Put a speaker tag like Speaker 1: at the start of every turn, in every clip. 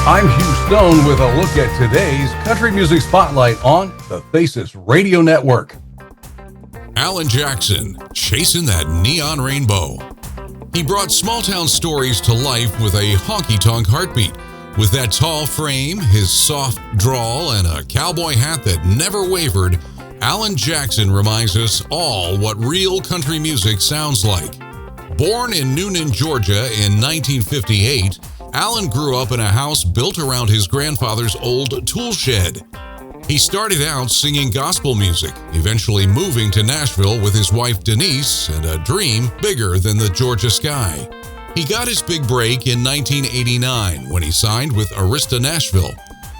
Speaker 1: I'm Hugh Stone with a look at today's Country Music Spotlight on the Thesis Radio Network.
Speaker 2: Alan Jackson, chasing that neon rainbow. He brought small-town stories to life with a honky-tonk heartbeat. With that tall frame, his soft drawl, and a cowboy hat that never wavered, Alan Jackson reminds us all what real country music sounds like. Born in Newnan, Georgia in 1958, Alan grew up in a house built around his grandfather's old tool shed. He started out singing gospel music, eventually moving to Nashville with his wife Denise and a dream bigger than the Georgia sky. He got his big break in 1989 when he signed with Arista Nashville.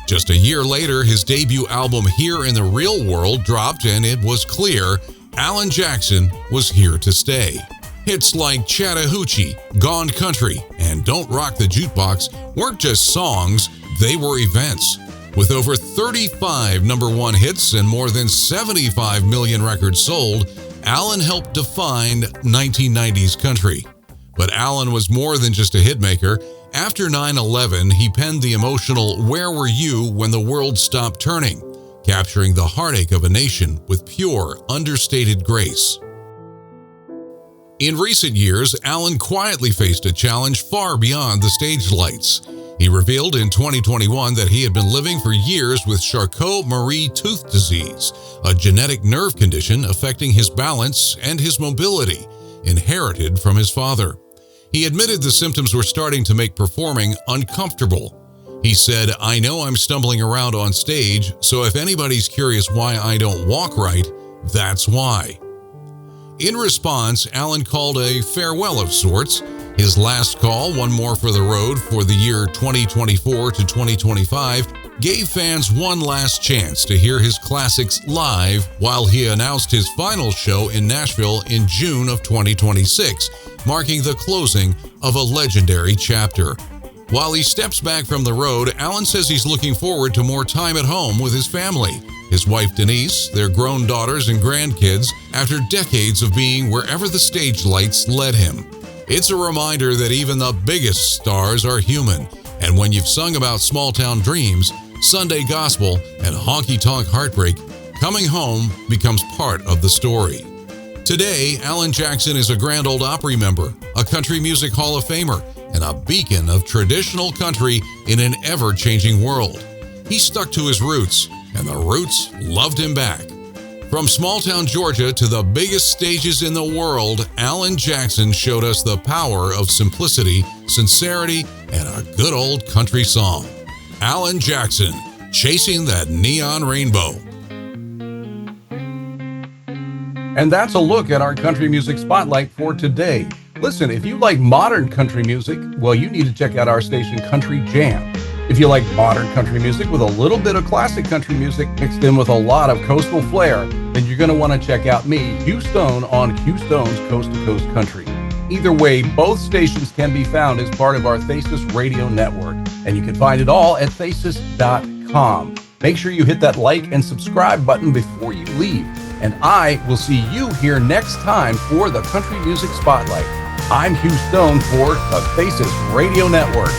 Speaker 2: Just a year later, his debut album Here in the Real World dropped, and it was clear Alan Jackson was here to stay. Hits like Chattahoochee, Gone Country, and Don't Rock the Jukebox weren't just songs, they were events. With over 35 number one hits and more than 75 million records sold, Alan helped define 1990s country. But Alan was more than just a hitmaker. After 9/11, he penned the emotional Where Were You When the World Stopped Turning, capturing the heartache of a nation with pure, understated grace. In recent years, Alan quietly faced a challenge far beyond the stage lights. He revealed in 2021 that he had been living for years with Charcot-Marie tooth disease, a genetic nerve condition affecting his balance and his mobility, inherited from his father. He admitted the symptoms were starting to make performing uncomfortable. He said, "I know I'm stumbling around on stage, so if anybody's curious why I don't walk right, that's why." In response, Alan called a farewell of sorts. His last call, One More for the Road for the year 2024 to 2025, gave fans one last chance to hear his classics live while he announced his final show in Nashville in June of 2026, marking the closing of a legendary chapter. While he steps back from the road, Alan says he's looking forward to more time at home with his family, his wife Denise, their grown daughters and grandkids, after decades of being wherever the stage lights led him. It's a reminder that even the biggest stars are human, and when you've sung about small-town dreams, Sunday gospel, and honky-tonk heartbreak, coming home becomes part of the story. Today, Alan Jackson is a Grand Ole Opry member, a Country Music Hall of Famer, and a beacon of traditional country in an ever-changing world. He stuck to his roots, and the roots loved him back. From small-town Georgia to the biggest stages in the world, Alan Jackson showed us the power of simplicity, sincerity, and a good old country song. Alan Jackson, chasing that neon rainbow.
Speaker 1: And that's a look at our Country Music Spotlight for today. Listen, if you like modern country music, well, you need to check out our station Country Jam. If you like modern country music with a little bit of classic country music mixed in with a lot of coastal flair, then you're going to want to check out me, Hugh Stone, on Hugh Stone's Coast to Coast Country. Either way, both stations can be found as part of our Thesis Radio Network, and you can find it all at thesis.com. Make sure you hit that like and subscribe button before you leave, and I will see you here next time for the Country Music Spotlight. I'm Hugh Stone for the Thesis Radio Network.